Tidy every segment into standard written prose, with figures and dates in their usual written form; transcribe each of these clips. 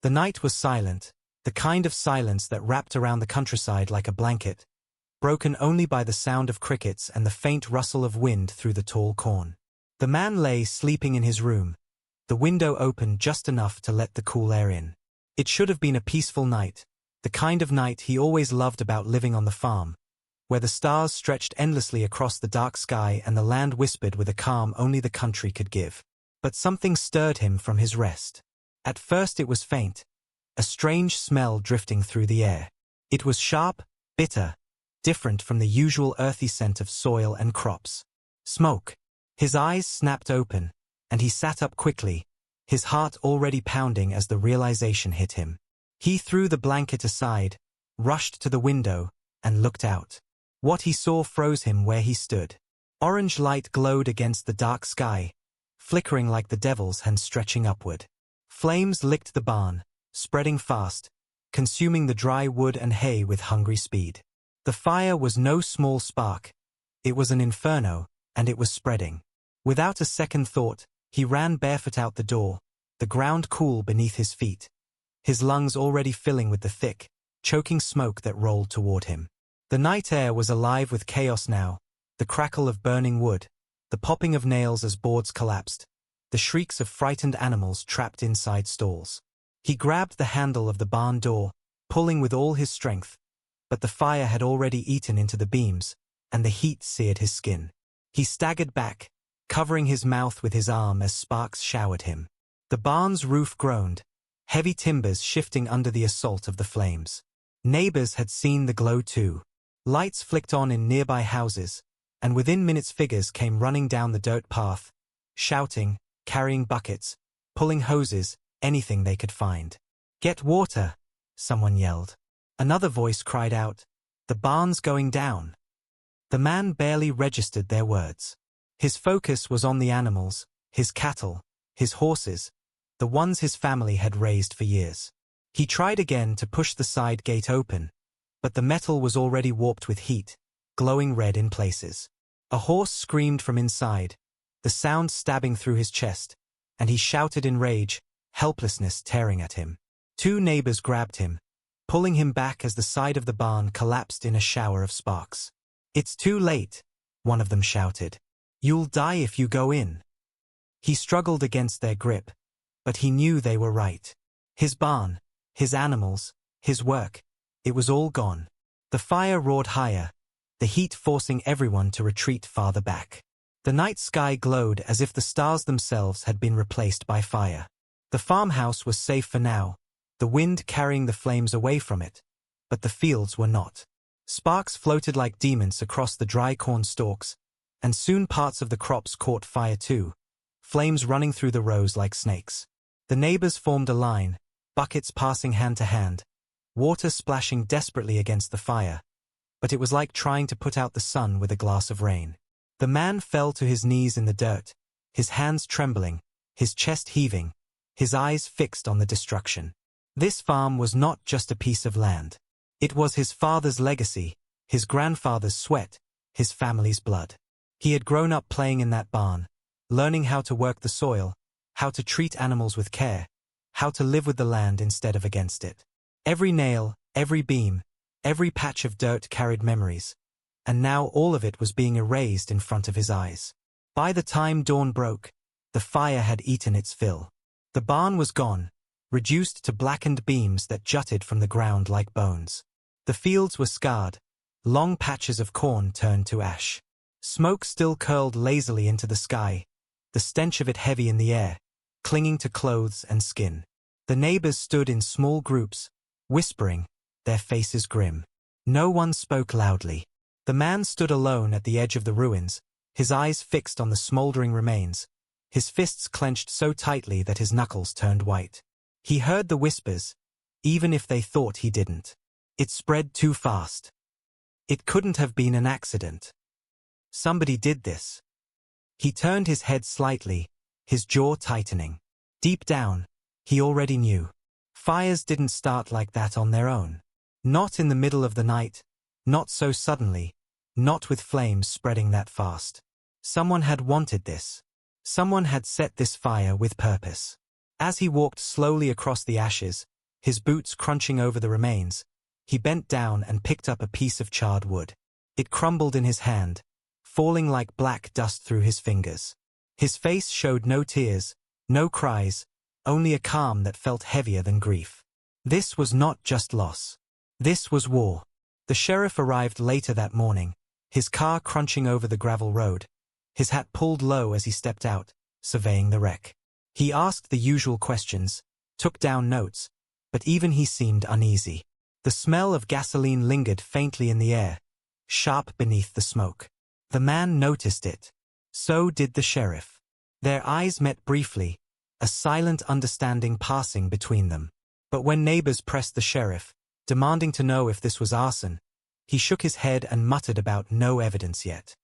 The night was silent, the kind of silence that wrapped around the countryside like a blanket, broken only by the sound of crickets and the faint rustle of wind through the tall corn. The man lay sleeping in his room, the window open just enough to let the cool air in. It should have been a peaceful night, the kind of night he always loved about living on the farm, where the stars stretched endlessly across the dark sky and the land whispered with a calm only the country could give. But something stirred him from his rest. At first it was faint, a strange smell drifting through the air. It was sharp, bitter, different from the usual earthy scent of soil and crops. Smoke. His eyes snapped open, and he sat up quickly, his heart already pounding as the realization hit him. He threw the blanket aside, rushed to the window, and looked out. What he saw froze him where he stood. Orange light glowed against the dark sky, flickering like the devil's hand stretching upward. Flames licked the barn, spreading fast, consuming the dry wood and hay with hungry speed. The fire was no small spark. It was an inferno, and it was spreading. Without a second thought, he ran barefoot out the door, the ground cool beneath his feet, his lungs already filling with the thick, choking smoke that rolled toward him. The night air was alive with chaos now, the crackle of burning wood, the popping of nails as boards collapsed, the shrieks of frightened animals trapped inside stalls. He grabbed the handle of the barn door, pulling with all his strength, but the fire had already eaten into the beams, and the heat seared his skin. He staggered back, covering his mouth with his arm as sparks showered him. The barn's roof groaned, heavy timbers shifting under the assault of the flames. Neighbors had seen the glow too. Lights flicked on in nearby houses, and within minutes figures came running down the dirt path, shouting, carrying buckets, pulling hoses, anything they could find. "Get water," someone yelled. Another voice cried out, "The barn's going down." The man barely registered their words. His focus was on the animals, his cattle, his horses, the ones his family had raised for years. He tried again to push the side gate open, but the metal was already warped with heat, glowing red in places. A horse screamed from inside, the sound stabbing through his chest, and he shouted in rage, helplessness tearing at him. Two neighbors grabbed him, pulling him back as the side of the barn collapsed in a shower of sparks. "It's too late," one of them shouted. "You'll die if you go in." He struggled against their grip, but he knew they were right. His barn, his animals, his work, it was all gone. The fire roared higher, the heat forcing everyone to retreat farther back. The night sky glowed as if the stars themselves had been replaced by fire. The farmhouse was safe for now, the wind carrying the flames away from it, but the fields were not. Sparks floated like demons across the dry corn stalks, and soon parts of the crops caught fire too, flames running through the rows like snakes. The neighbors formed a line, buckets passing hand to hand, water splashing desperately against the fire, but it was like trying to put out the sun with a glass of rain. The man fell to his knees in the dirt, his hands trembling, his chest heaving, his eyes fixed on the destruction. This farm was not just a piece of land. It was his father's legacy, his grandfather's sweat, his family's blood. He had grown up playing in that barn, learning how to work the soil, how to treat animals with care, how to live with the land instead of against it. Every nail, every beam, every patch of dirt carried memories, and now all of it was being erased in front of his eyes. By the time dawn broke, the fire had eaten its fill. The barn was gone, reduced to blackened beams that jutted from the ground like bones. The fields were scarred, long patches of corn turned to ash. Smoke still curled lazily into the sky, the stench of it heavy in the air, clinging to clothes and skin. The neighbors stood in small groups, whispering, their faces grim. No one spoke loudly. The man stood alone at the edge of the ruins, his eyes fixed on the smoldering remains, his fists clenched so tightly that his knuckles turned white. He heard the whispers, even if they thought he didn't. It spread too fast. It couldn't have been an accident. Somebody did this. He turned his head slightly, his jaw tightening. Deep down, he already knew. Fires didn't start like that on their own. Not in the middle of the night, not so suddenly, not with flames spreading that fast. Someone had wanted this. Someone had set this fire with purpose. As he walked slowly across the ashes, his boots crunching over the remains, he bent down and picked up a piece of charred wood. It crumbled in his hand, falling like black dust through his fingers. His face showed no tears, no cries, only a calm that felt heavier than grief. This was not just loss. This was war. The sheriff arrived later that morning, his car crunching over the gravel road, his hat pulled low as he stepped out, surveying the wreck. He asked the usual questions, took down notes, but even he seemed uneasy. The smell of gasoline lingered faintly in the air, sharp beneath the smoke. The man noticed it. So did the sheriff. Their eyes met briefly, a silent understanding passing between them. But when neighbors pressed the sheriff, demanding to know if this was arson, he shook his head and muttered about no evidence yet.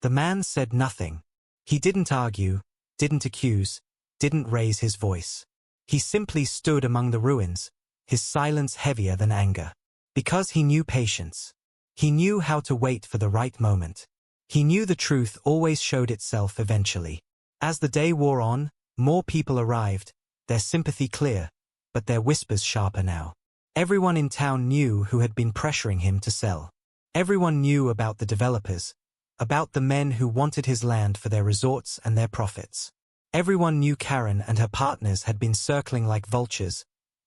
The man said nothing. He didn't argue, didn't accuse, didn't raise his voice. He simply stood among the ruins, his silence heavier than anger. Because he knew patience. He knew how to wait for the right moment. He knew the truth always showed itself eventually. As the day wore on, more people arrived, their sympathy clear, but their whispers sharper now. Everyone in town knew who had been pressuring him to sell. Everyone knew about the developers, about the men who wanted his land for their resorts and their profits. Everyone knew Karen and her partners had been circling like vultures,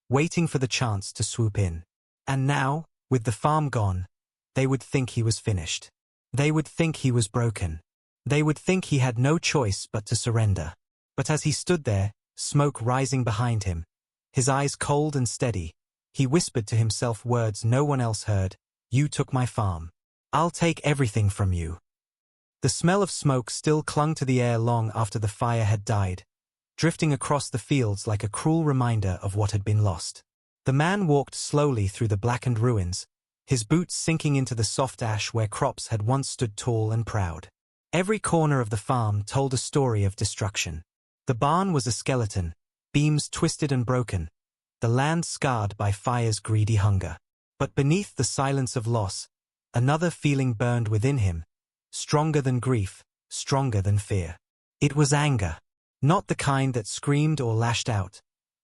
waiting for the chance to swoop in. And now, with the farm gone, they would think he was finished. They would think he was broken. They would think he had no choice but to surrender. But as he stood there, smoke rising behind him, his eyes cold and steady, he whispered to himself words no one else heard. "You took my farm. I'll take everything from you." The smell of smoke still clung to the air long after the fire had died, drifting across the fields like a cruel reminder of what had been lost. The man walked slowly through the blackened ruins, his boots sinking into the soft ash where crops had once stood tall and proud. Every corner of the farm told a story of destruction. The barn was a skeleton, beams twisted and broken, the land scarred by fire's greedy hunger. But beneath the silence of loss, another feeling burned within him, stronger than grief, stronger than fear. It was anger. Not the kind that screamed or lashed out,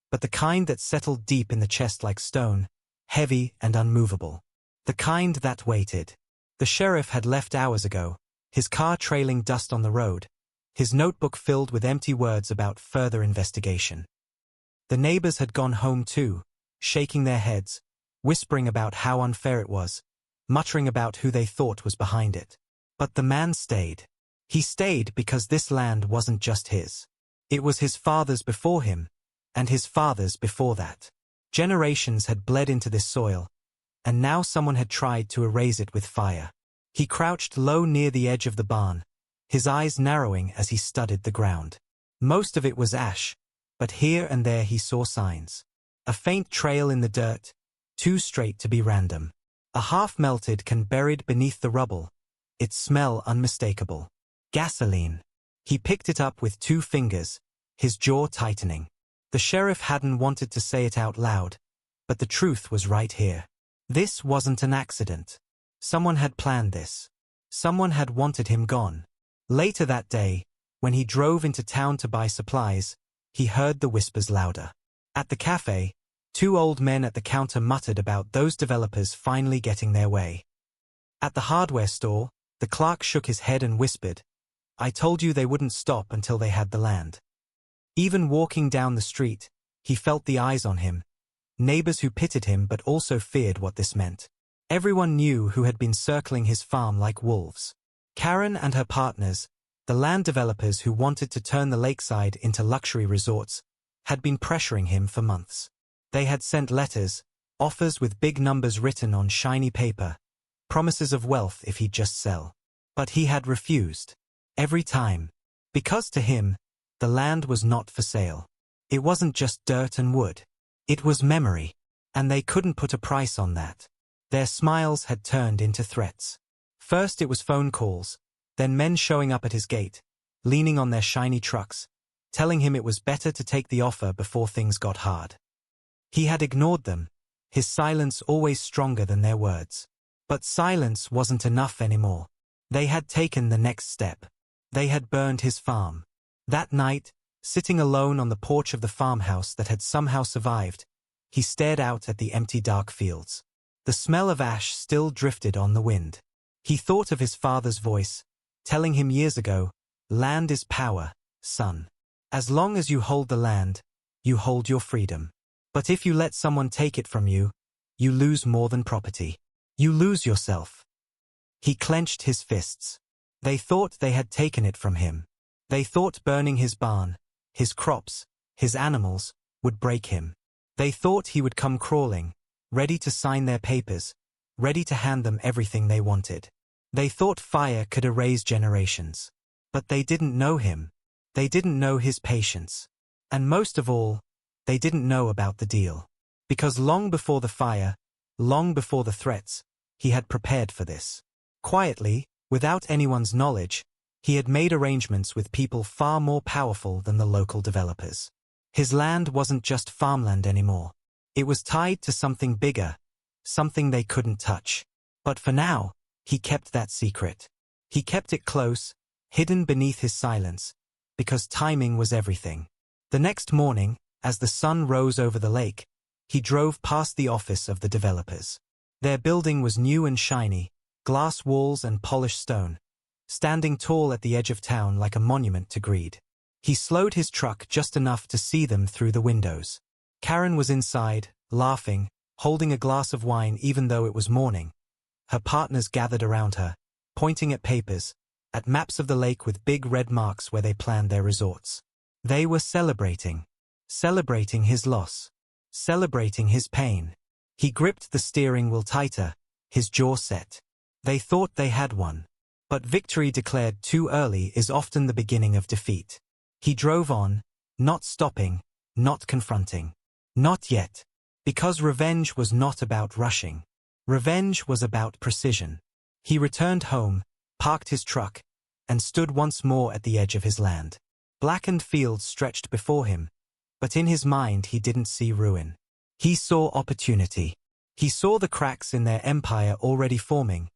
but the kind that settled deep in the chest like stone, heavy and unmovable. The kind that waited. The sheriff had left hours ago, his car trailing dust on the road, his notebook filled with empty words about further investigation. The neighbors had gone home too, shaking their heads, whispering about how unfair it was, muttering about who they thought was behind it. But the man stayed. He stayed because this land wasn't just his. It was his father's before him, and his father's before that. Generations had bled into this soil, and now someone had tried to erase it with fire. He crouched low near the edge of the barn, his eyes narrowing as he studied the ground. Most of it was ash, but here and there he saw signs. A faint trail in the dirt, too straight to be random. A half-melted can buried beneath the rubble, its smell unmistakable. Gasoline. He picked it up with 2 fingers, his jaw tightening. The sheriff hadn't wanted to say it out loud, but the truth was right here. This wasn't an accident. Someone had planned this. Someone had wanted him gone. Later that day, when he drove into town to buy supplies, he heard the whispers louder. At the cafe, 2 old men at the counter muttered about those developers finally getting their way. At the hardware store, the clerk shook his head and whispered, "I told you they wouldn't stop until they had the land." Even walking down the street, he felt the eyes on him, neighbors who pitied him but also feared what this meant. Everyone knew who had been circling his farm like wolves. Karen and her partners, the land developers who wanted to turn the lakeside into luxury resorts, had been pressuring him for months. They had sent letters, offers with big numbers written on shiny paper, promises of wealth if he'd just sell. But he had refused. Every time. Because to him, the land was not for sale. It wasn't just dirt and wood. It was memory. And they couldn't put a price on that. Their smiles had turned into threats. First it was phone calls, then men showing up at his gate, leaning on their shiny trucks, telling him it was better to take the offer before things got hard. He had ignored them, his silence always stronger than their words. But silence wasn't enough anymore. They had taken the next step. They had burned his farm. That night, Sitting alone on the porch of the farmhouse that had somehow survived, he stared out at the empty dark fields. The smell of ash still drifted on the wind. He thought of his father's voice, telling him years ago, "Land is power, son. As long as you hold the land, you hold your freedom. But if you let someone take it from you, you lose more than property. You lose yourself." He clenched his fists. They thought they had taken it from him. They thought burning his barn, his crops, his animals, would break him. They thought he would come crawling, ready to sign their papers, ready to hand them everything they wanted. They thought fire could erase generations. But they didn't know him. They didn't know his patience. And most of all, they didn't know about the deal. Because long before the fire, long before the threats, he had prepared for this. Quietly, without anyone's knowledge, he had made arrangements with people far more powerful than the local developers. His land wasn't just farmland anymore. It was tied to something bigger, something they couldn't touch. But for now, he kept that secret. He kept it close, hidden beneath his silence, because timing was everything. The next morning, as the sun rose over the lake, he drove past the office of the developers. Their building was new and shiny, glass walls and polished stone, standing tall at the edge of town like a monument to greed. He slowed his truck just enough to see them through the windows. Karen was inside, laughing, holding a glass of wine even though it was morning. Her partners gathered around her, pointing at papers, at maps of the lake with big red marks where they planned their resorts. They were celebrating his loss, celebrating his pain. He gripped the steering wheel tighter, his jaw set. They thought they had won. But victory declared too early is often the beginning of defeat. He drove on, not stopping, not confronting. Not yet. Because revenge was not about rushing. Revenge was about precision. He returned home, parked his truck, and stood once more at the edge of his land. Blackened fields stretched before him, but in his mind he didn't see ruin. He saw opportunity. He saw the cracks in their empire already forming,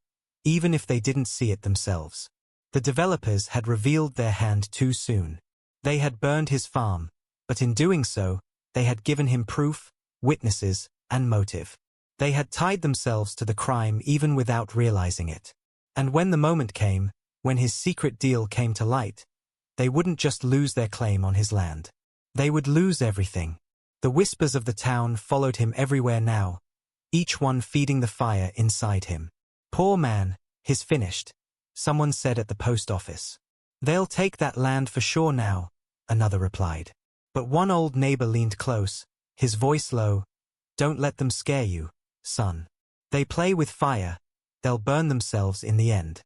even if they didn't see it themselves. The developers had revealed their hand too soon. They had burned his farm, but in doing so, they had given him proof, witnesses, and motive. They had tied themselves to the crime even without realizing it. And when the moment came, when his secret deal came to light, they wouldn't just lose their claim on his land. They would lose everything. The whispers of the town followed him everywhere now, each one feeding the fire inside him. "Poor man, he's finished," someone said at the post office. "They'll take that land for sure now," another replied. But one old neighbor leaned close, his voice low. "Don't let them scare you, son. They play with fire, they'll burn themselves in the end."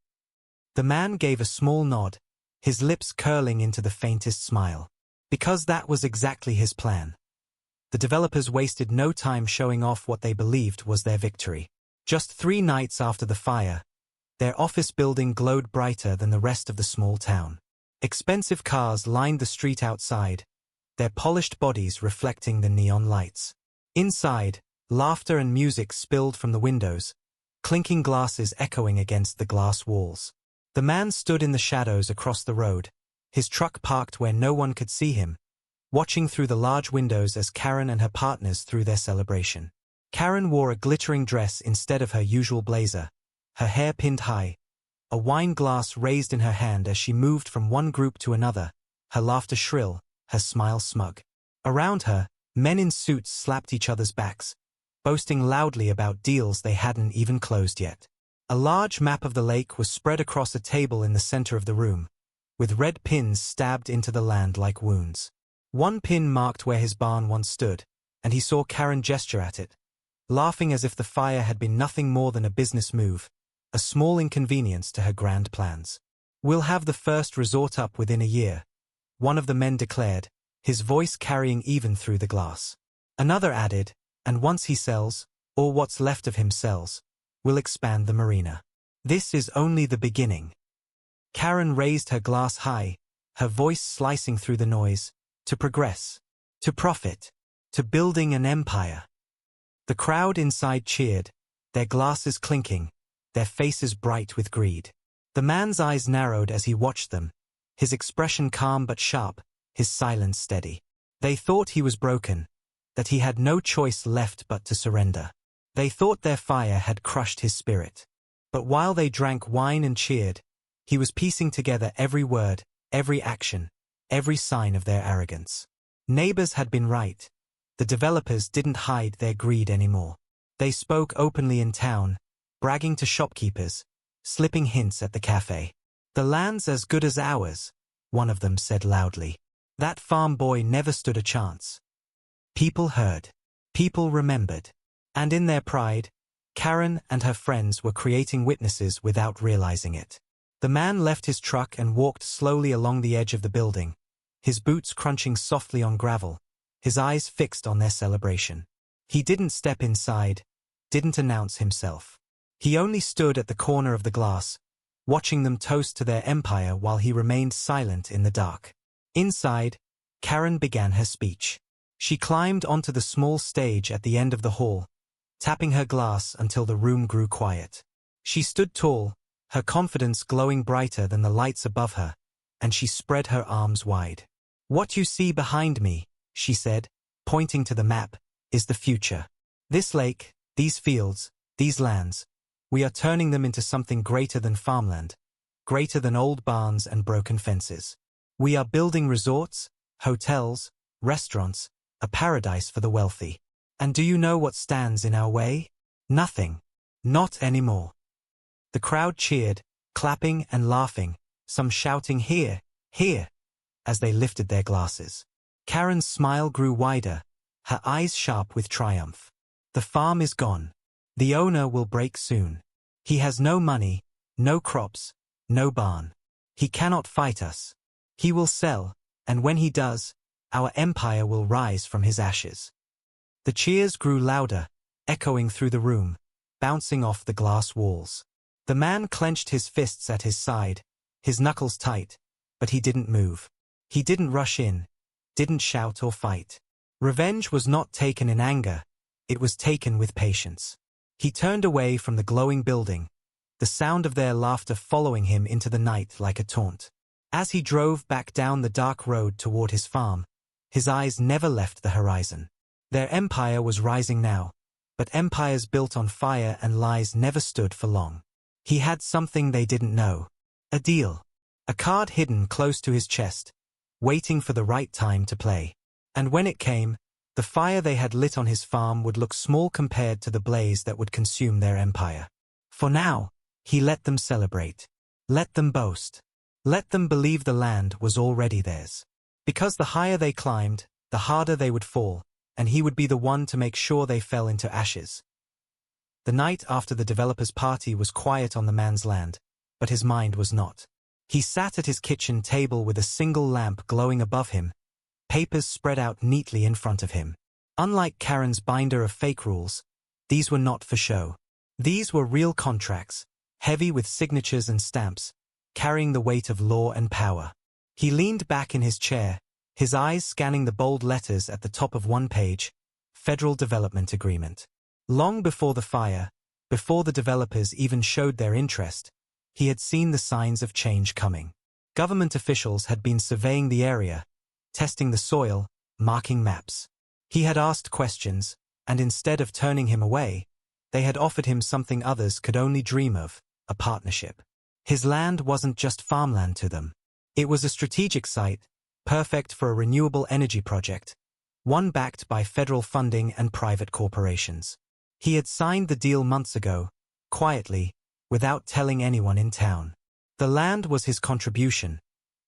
The man gave a small nod, his lips curling into the faintest smile. Because that was exactly his plan. The developers wasted no time showing off what they believed was their victory. Just 3 nights after the fire, their office building glowed brighter than the rest of the small town. Expensive cars lined the street outside, their polished bodies reflecting the neon lights. Inside, laughter and music spilled from the windows, clinking glasses echoing against the glass walls. The man stood in the shadows across the road, his truck parked where no one could see him, watching through the large windows as Karen and her partners threw their celebration. Karen wore a glittering dress instead of her usual blazer, her hair pinned high, a wine glass raised in her hand as she moved from one group to another, her laughter shrill, her smile smug. Around her, men in suits slapped each other's backs, boasting loudly about deals they hadn't even closed yet. A large map of the lake was spread across a table in the center of the room, with red pins stabbed into the land like wounds. One pin marked where his barn once stood, and he saw Karen gesture at it, laughing as if the fire had been nothing more than a business move, a small inconvenience to her grand plans. "We'll have the first resort up within a year," one of the men declared, his voice carrying even through the glass. Another added, "And once he sells, or what's left of him sells, we'll expand the marina. This is only the beginning." Karen raised her glass high, her voice slicing through the noise, "To progress, to profit, to building an empire." The crowd inside cheered, their glasses clinking, their faces bright with greed. The man's eyes narrowed as he watched them, his expression calm but sharp, his silence steady. They thought he was broken, that he had no choice left but to surrender. They thought their fire had crushed his spirit. But while they drank wine and cheered, he was piecing together every word, every action, every sign of their arrogance. Neighbors had been right. The developers didn't hide their greed anymore. They spoke openly in town, bragging to shopkeepers, slipping hints at the cafe. "The land's as good as ours," one of them said loudly. That farm boy never stood a chance. People heard. People remembered. And in their pride, Karen and her friends were creating witnesses without realizing it. The man left his truck and walked slowly along the edge of the building, his boots crunching softly on gravel, his eyes fixed on their celebration. He didn't step inside, didn't announce himself. He only stood at the corner of the glass, watching them toast to their empire while he remained silent in the dark. Inside, Karen began her speech. She climbed onto the small stage at the end of the hall, tapping her glass until the room grew quiet. She stood tall, her confidence glowing brighter than the lights above her, and she spread her arms wide. "What you see behind me," she said, pointing to the map, "is the future. This lake, these fields, these lands, we are turning them into something greater than farmland, greater than old barns and broken fences. We are building resorts, hotels, restaurants, a paradise for the wealthy. And do you know what stands in our way? Nothing. Not anymore." The crowd cheered, clapping and laughing, some shouting "Here, here," as they lifted their glasses. Karen's smile grew wider, her eyes sharp with triumph. "The farm is gone. The owner will break soon. He has no money, no crops, no barn. He cannot fight us. He will sell, and when he does, our empire will rise from his ashes." The cheers grew louder, echoing through the room, bouncing off the glass walls. The man clenched his fists at his side, his knuckles tight, but he didn't move. He didn't rush in, didn't shout or fight. Revenge was not taken in anger, it was taken with patience. He turned away from the glowing building, the sound of their laughter following him into the night like a taunt. As he drove back down the dark road toward his farm, his eyes never left the horizon. Their empire was rising now, but empires built on fire and lies never stood for long. He had something they didn't know. A deal. A card hidden close to his chest, waiting for the right time to play. And when it came, the fire they had lit on his farm would look small compared to the blaze that would consume their empire. For now, he let them celebrate. Let them boast. Let them believe the land was already theirs. Because the higher they climbed, the harder they would fall, and he would be the one to make sure they fell into ashes. The night after the developer's party was quiet on the man's land, but his mind was not. He sat at his kitchen table with a single lamp glowing above him, papers spread out neatly in front of him. Unlike Karen's binder of fake rules, these were not for show. These were real contracts, heavy with signatures and stamps, carrying the weight of law and power. He leaned back in his chair, his eyes scanning the bold letters at the top of one page, Federal Development Agreement. Long before the fire, before the developers even showed their interest, he had seen the signs of change coming. Government officials had been surveying the area, testing the soil, marking maps. He had asked questions, and instead of turning him away, they had offered him something others could only dream of, a partnership. His land wasn't just farmland to them. It was a strategic site, perfect for a renewable energy project, one backed by federal funding and private corporations. He had signed the deal months ago, quietly, without telling anyone in town. The land was his contribution,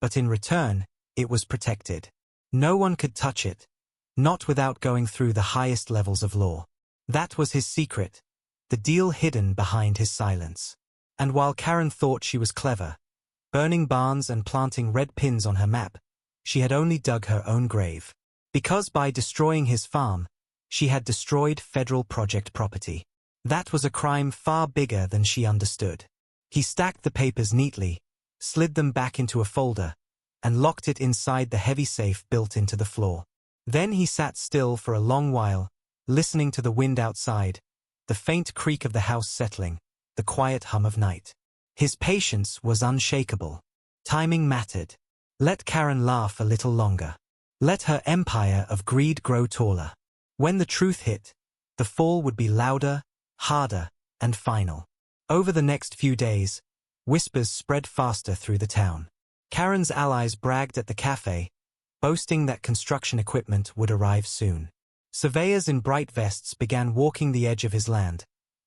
but in return, it was protected. No one could touch it, not without going through the highest levels of law. That was his secret, the deal hidden behind his silence. And while Karen thought she was clever, burning barns and planting red pins on her map, she had only dug her own grave. Because by destroying his farm, she had destroyed federal project property. That was a crime far bigger than she understood. He stacked the papers neatly, slid them back into a folder, and locked it inside the heavy safe built into the floor. Then he sat still for a long while, listening to the wind outside, the faint creak of the house settling, the quiet hum of night. His patience was unshakable. Timing mattered. Let Karen laugh a little longer. Let her empire of greed grow taller. When the truth hit, the fall would be louder, harder, and final. Over the next few days, whispers spread faster through the town. Karen's allies bragged at the cafe, boasting that construction equipment would arrive soon. Surveyors in bright vests began walking the edge of his land,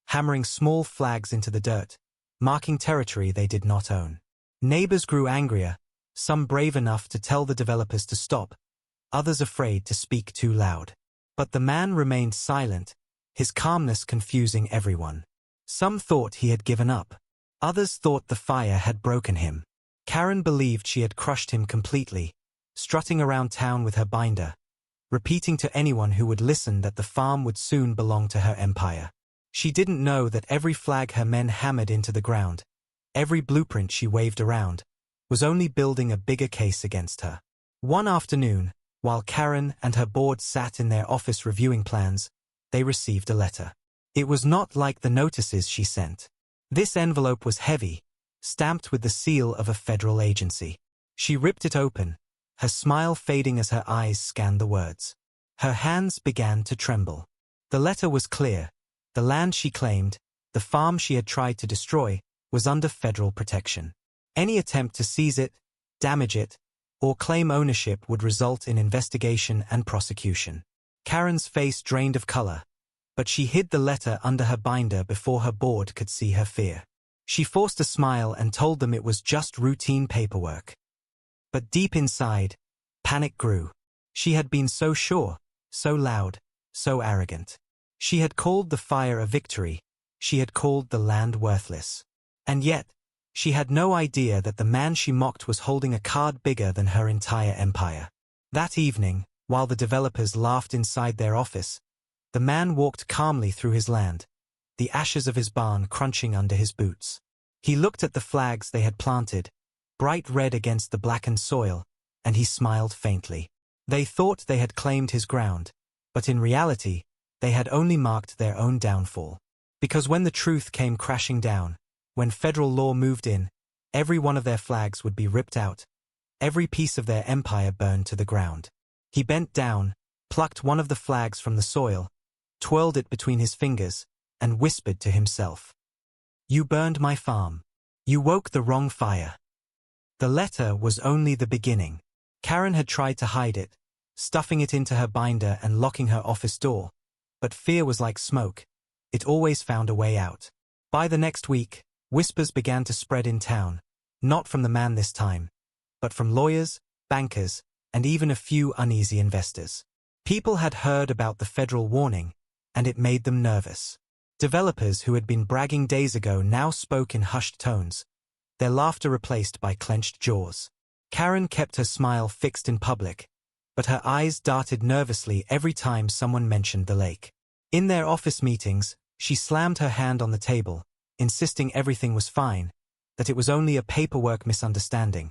hammering small flags into the dirt, marking territory they did not own. Neighbors grew angrier, some brave enough to tell the developers to stop, others afraid to speak too loud. But the man remained silent, his calmness confusing everyone. Some thought he had given up. Others thought the fire had broken him. Karen believed she had crushed him completely, strutting around town with her binder, repeating to anyone who would listen that the farm would soon belong to her empire. She didn't know that every flag her men hammered into the ground, every blueprint she waved around, was only building a bigger case against her. One afternoon, while Karen and her board sat in their office reviewing plans, they received a letter. It was not like the notices she sent. This envelope was heavy, stamped with the seal of a federal agency. She ripped it open, her smile fading as her eyes scanned the words. Her hands began to tremble. The letter was clear. The land she claimed, the farm she had tried to destroy, was under federal protection. Any attempt to seize it, damage it, or claim ownership would result in investigation and prosecution. Karen's face drained of color, but she hid the letter under her binder before her board could see her fear. She forced a smile and told them it was just routine paperwork. But deep inside, panic grew. She had been so sure, so loud, so arrogant. She had called the fire a victory, she had called the land worthless. And yet, she had no idea that the man she mocked was holding a card bigger than her entire empire. That evening, while the developers laughed inside their office, the man walked calmly through his land, the ashes of his barn crunching under his boots. He looked at the flags they had planted, bright red against the blackened soil, and he smiled faintly. They thought they had claimed his ground, but in reality, they had only marked their own downfall. Because when the truth came crashing down, when federal law moved in, every one of their flags would be ripped out, every piece of their empire burned to the ground. He bent down, plucked one of the flags from the soil, twirled it between his fingers, and whispered to himself, "You burned my farm. You woke the wrong fire." The letter was only the beginning. Karen had tried to hide it, stuffing it into her binder and locking her office door, but fear was like smoke. It always found a way out. By the next week, whispers began to spread in town, not from the man this time, but from lawyers, bankers, and even a few uneasy investors. People had heard about the federal warning, and it made them nervous. Developers who had been bragging days ago now spoke in hushed tones, their laughter replaced by clenched jaws. Karen kept her smile fixed in public, but her eyes darted nervously every time someone mentioned the lake. In their office meetings, she slammed her hand on the table, insisting everything was fine, that it was only a paperwork misunderstanding.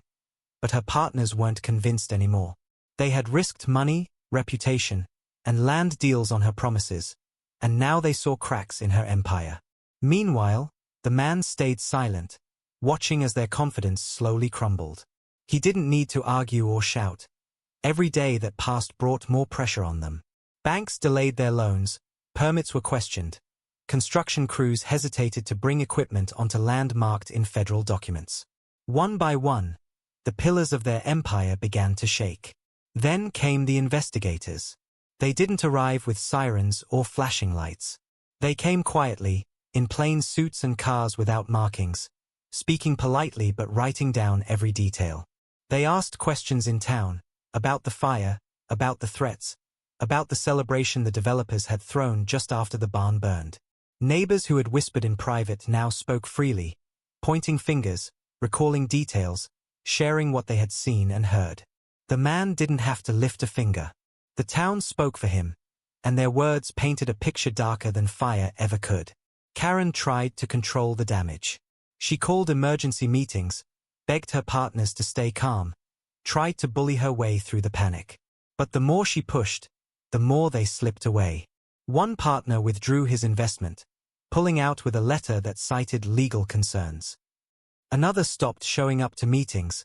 But her partners weren't convinced anymore. They had risked money, reputation, and land deals on her promises, and now they saw cracks in her empire. Meanwhile, the man stayed silent, watching as their confidence slowly crumbled. He didn't need to argue or shout. Every day that passed brought more pressure on them. Banks delayed their loans, permits were questioned, construction crews hesitated to bring equipment onto land marked in federal documents. One by one, the pillars of their empire began to shake. Then came the investigators. They didn't arrive with sirens or flashing lights. They came quietly, in plain suits and cars without markings, speaking politely but writing down every detail. They asked questions in town, about the fire, about the threats, about the celebration the developers had thrown just after the barn burned. Neighbors who had whispered in private now spoke freely, pointing fingers, recalling details, sharing what they had seen and heard. The man didn't have to lift a finger. The town spoke for him, and their words painted a picture darker than fire ever could. Karen tried to control the damage. She called emergency meetings, begged her partners to stay calm, tried to bully her way through the panic. But the more she pushed, the more they slipped away. One partner withdrew his investment, pulling out with a letter that cited legal concerns. Another stopped showing up to meetings,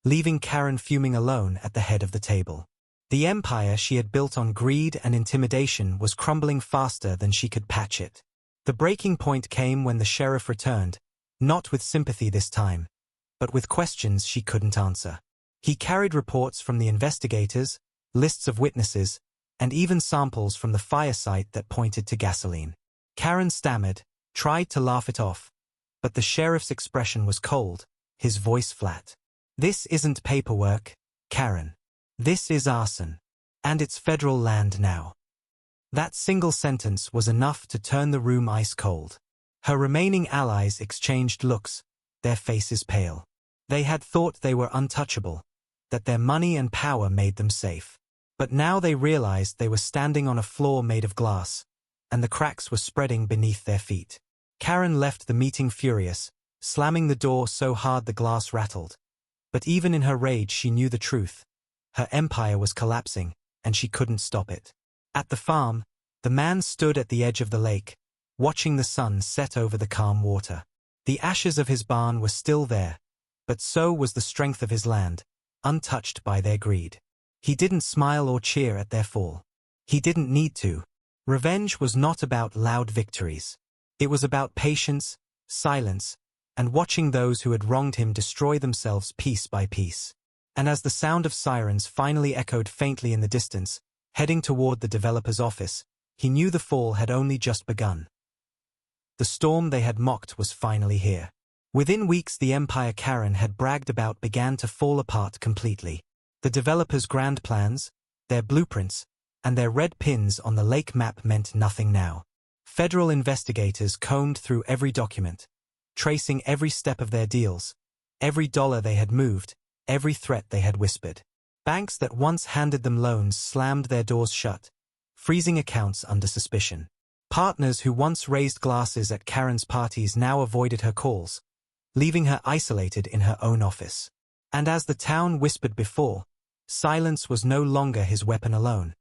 leaving Karen fuming alone at the head of the table. The empire she had built on greed and intimidation was crumbling faster than she could patch it. The breaking point came when the sheriff returned, not with sympathy this time, but with questions she couldn't answer. He carried reports from the investigators, lists of witnesses, and even samples from the fire site that pointed to gasoline. Karen stammered, tried to laugh it off, but the sheriff's expression was cold, his voice flat. "This isn't paperwork, Karen. This is arson. And it's federal land now." That single sentence was enough to turn the room ice cold. Her remaining allies exchanged looks, their faces pale. They had thought they were untouchable, that their money and power made them safe. But now they realized they were standing on a floor made of glass, and the cracks were spreading beneath their feet. Karen left the meeting furious, slamming the door so hard the glass rattled. But even in her rage she knew the truth. Her empire was collapsing, and she couldn't stop it. At the farm, the man stood at the edge of the lake, watching the sun set over the calm water. The ashes of his barn were still there, but so was the strength of his land, untouched by their greed. He didn't smile or cheer at their fall. He didn't need to. Revenge was not about loud victories. It was about patience, silence, and watching those who had wronged him destroy themselves piece by piece. And as the sound of sirens finally echoed faintly in the distance, heading toward the developer's office, he knew the fall had only just begun. The storm they had mocked was finally here. Within weeks the empire Karen had bragged about began to fall apart completely. The developer's grand plans, their blueprints, and their red pins on the lake map meant nothing now. Federal investigators combed through every document, tracing every step of their deals, every dollar they had moved, every threat they had whispered. Banks that once handed them loans slammed their doors shut, freezing accounts under suspicion. Partners who once raised glasses at Karen's parties now avoided her calls, leaving her isolated in her own office. And as the town whispered before, silence was no longer his weapon alone.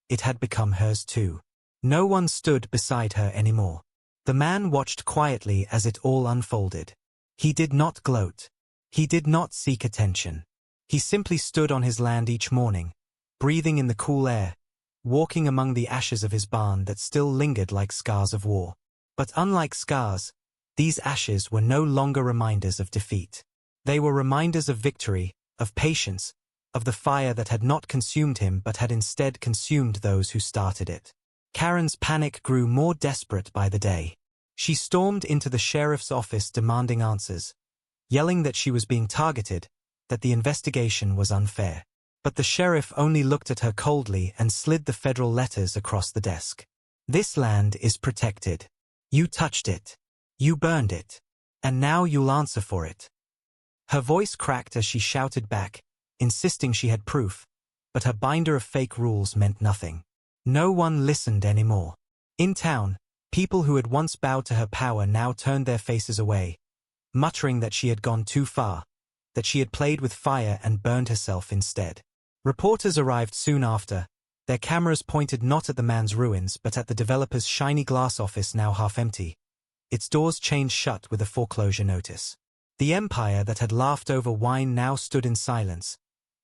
It had become hers too. No one stood beside her anymore. The man watched quietly as it all unfolded. He did not gloat. He did not seek attention. He simply stood on his land each morning, breathing in the cool air, walking among the ashes of his barn that still lingered like scars of war. But unlike scars, these ashes were no longer reminders of defeat. They were reminders of victory, of patience, of the fire that had not consumed him but had instead consumed those who started it. Karen's panic grew more desperate by the day. She stormed into the sheriff's office demanding answers, yelling that she was being targeted, that the investigation was unfair. But the sheriff only looked at her coldly and slid the federal letters across the desk. "This land is protected. You touched it. You burned it. And now you'll answer for it." Her voice cracked as she shouted back, insisting she had proof, but her binder of fake rules meant nothing. No one listened anymore. In town, people who had once bowed to her power now turned their faces away, muttering that she had gone too far, that she had played with fire and burned herself instead. Reporters arrived soon after, their cameras pointed not at the man's ruins but at the developer's shiny glass office now half empty, its doors chained shut with a foreclosure notice. The empire that had laughed over wine now stood in silence,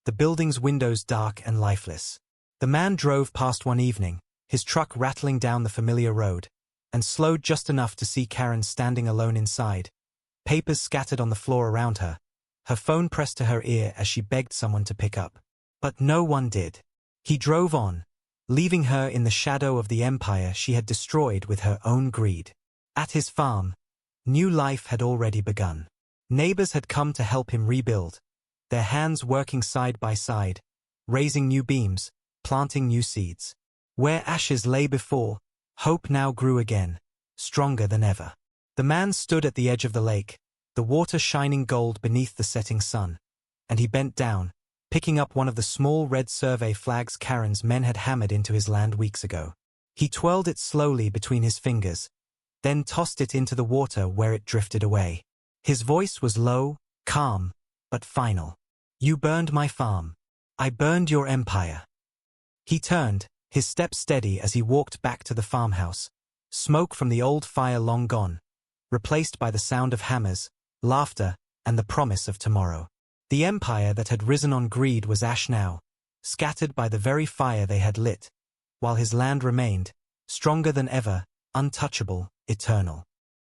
the building's windows dark and lifeless. The man drove past one evening, his truck rattling down the familiar road, and slowed just enough to see Karen standing alone inside, papers scattered on the floor around her, her phone pressed to her ear as she begged someone to pick up. But no one did. He drove on, leaving her in the shadow of the empire she had destroyed with her own greed. At his farm, new life had already begun. Neighbors had come to help him rebuild, their hands working side by side, raising new beams, planting new seeds. Where ashes lay before, hope now grew again, stronger than ever. The man stood at the edge of the lake, the water shining gold beneath the setting sun, and he bent down, picking up one of the small red survey flags Karen's men had hammered into his land weeks ago. He twirled it slowly between his fingers, then tossed it into the water where it drifted away. His voice was low, calm, but final. "You burned my farm. I burned your empire." He turned, his step steady as he walked back to the farmhouse, smoke from the old fire long gone, replaced by the sound of hammers, laughter, and the promise of tomorrow. The empire that had risen on greed was ash now, scattered by the very fire they had lit, while his land remained, stronger than ever, untouchable, eternal.